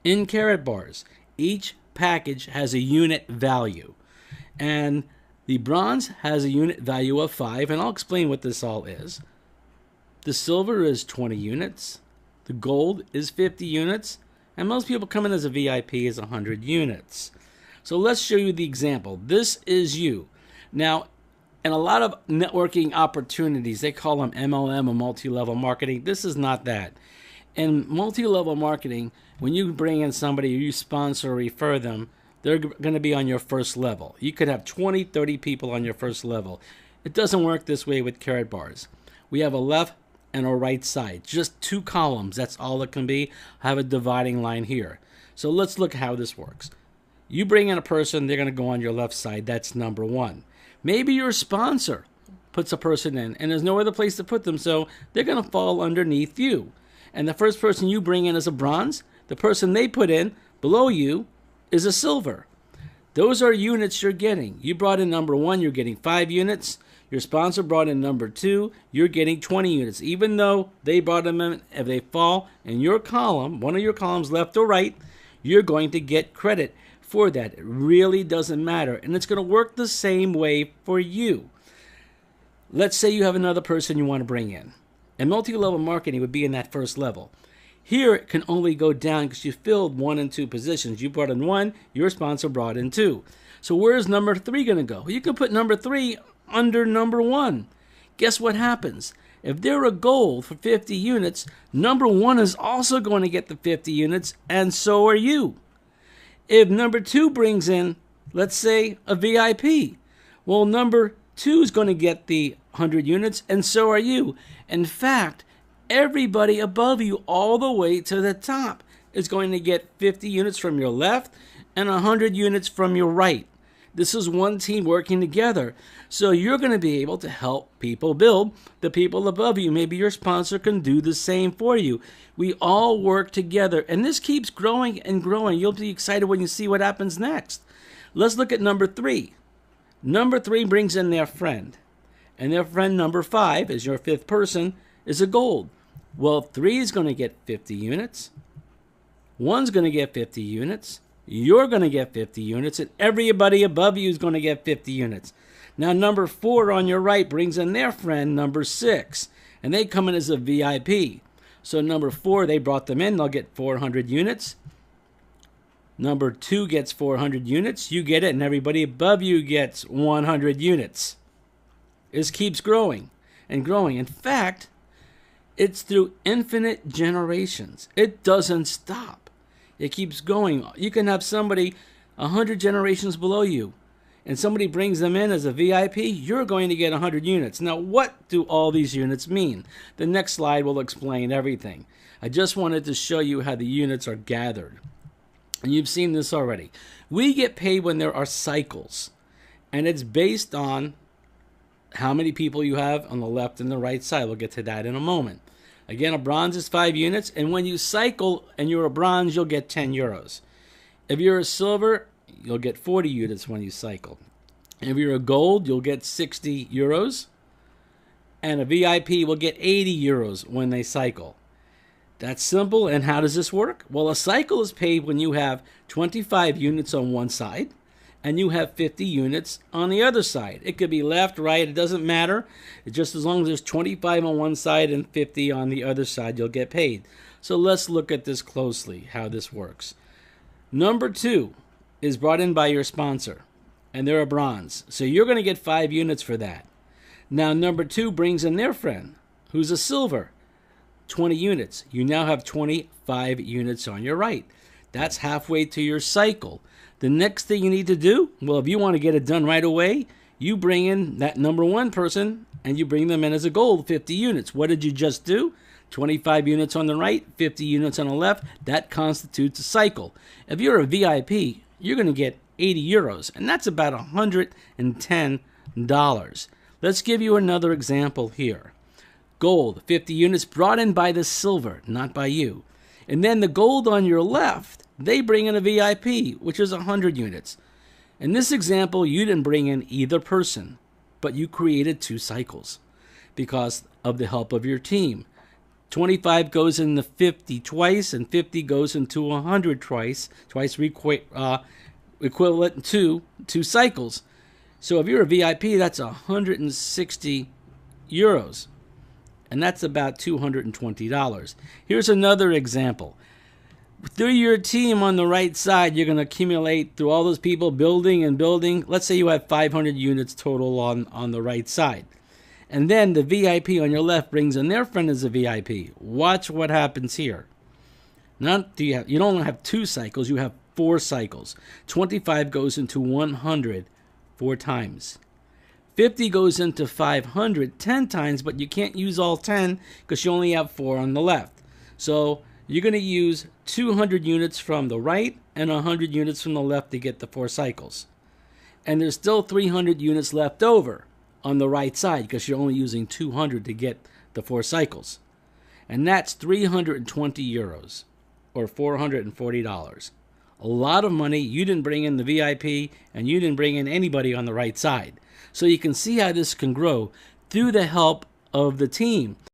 In Karatbars, each package has a unit value. And the bronze has a unit value of 5, and I'll explain what this all is. The silver is 20 units. The gold is 50 units. And most people come in as a VIP is 100 units. So let's show you the example. This is you. Now, in a lot of networking opportunities, they call them MLM or multi-level marketing. This is not that. In multi-level marketing, when you bring in somebody, you sponsor or refer them, they're going to be on your first level. You could have 20, 30 people on your first level. It doesn't work this way with Karatbars. We have a left and a right side, just 2 columns. That's all it can be. I have a dividing line here. So let's look at how this works. You bring in a person, they're going to go on your left side. That's number 1. Maybe your sponsor puts a person in, and there's no other place to put them, so they're going to fall underneath you. And the first person you bring in is a bronze. The person they put in below you is a silver. Those are units you're getting. You brought in number 1, you're getting 5 units. Your sponsor brought in number 2, you're getting 20 units. Even though they brought them in, if they fall in your column, one of your columns left or right, you're going to get credit for that. It really doesn't matter. And it's going to work the same way for you. Let's say you have another person you want to bring in. And multi-level marketing would be in that first level. Here it can only go down because you filled 1 and 2 positions. You brought in 1, your sponsor brought in 2. So where's number 3 going to go? You can put number 3 under number 1. Guess what happens? If they're a gold for 50 units, number 1 is also going to get the 50 units, and so are you. If number 2 brings in, let's say, a VIP, well, number 2 is going to get the 100 units, and so are you. In fact, everybody above you all the way to the top is going to get 50 units from your left and 100 units from your right. This is one team working together. So you're going to be able to help people build the people above you. Maybe your sponsor can do the same for you. We all work together, and this keeps growing and growing. You'll be excited when you see what happens next. Let's look at number 3. Number 3 brings in their friend, and their friend number 5 is your 5th person, is a gold. Well, 3 is going to get 50 units. 1's going to get 50 units. You're going to get 50 units, and everybody above you is going to get 50 units. Now, number 4 on your right brings in their friend, number 6, and they come in as a VIP. So number 4, they brought them in. They'll get 400 units. Number 2 gets 400 units. You get it, and everybody above you gets 100 units. This keeps growing and growing. In fact, it's through infinite generations. It doesn't stop. It keeps going. You can have somebody 100 generations below you, and somebody brings them in as a VIP, you're going to get 100 units. Now, what do all these units mean? The next slide will explain everything. I just wanted to show you how the units are gathered. And you've seen this already. We get paid when there are cycles, and it's based on how many people you have on the left and the right side. We'll get to that in a moment. Again, a bronze is 5 units, and when you cycle and you're a bronze, you'll get 10 euros. If you're a silver, you'll get 40 units when you cycle. If you're a gold, you'll get 60 euros, and a VIP will get 80 euros when they cycle. That's simple, and how does this work? Well, a cycle is paid when you have 25 units on one side, and you have 50 units on the other side. It could be left, right, it doesn't matter. It's just as long as there's 25 on one side and 50 on the other side, you'll get paid. So let's look at this closely, how this works. Number 2 is brought in by your sponsor, and they're a bronze. So you're going to get 5 units for that. Now number 2 brings in their friend, who's a silver, 20 units. You now have 25 units on your right. That's halfway to your cycle. The next thing you need to do, well, if you want to get it done right away, you bring in that number 1 person and you bring them in as a gold, 50 units. What did you just do? 25 units on the right, 50 units on the left. That constitutes a cycle. If you're a VIP, you're going to get 80 euros, and that's about $110. Let's give you another example here. Gold, 50 units brought in by the silver, not by you. And then the gold on your left, they bring in a VIP, which is 100 units. In this example, you didn't bring in either person, but you created 2 cycles because of the help of your team. 25 goes into 50 twice, and 50 goes into 100 twice. Equivalent to 2 cycles. So if you're a VIP, that's 160 euros. And that's about $220. Here's another example. Through your team on the right side, you're going to accumulate through all those people building and building. Let's say you have 500 units total on the right side. And then the VIP on your left brings in their friend as a VIP. Watch what happens here. You don't have 2 cycles, you have 4 cycles. 25 goes into 100 4 times. 50 goes into 500 10 times, but you can't use all 10 because you only have 4 on the left. So you're going to use 200 units from the right and 100 units from the left to get the 4 cycles. And there's still 300 units left over on the right side because you're only using 200 to get the 4 cycles. And that's 320 euros or $440. A lot of money. You didn't bring in the VIP and you didn't bring in anybody on the right side. So you can see how this can grow through the help of the team.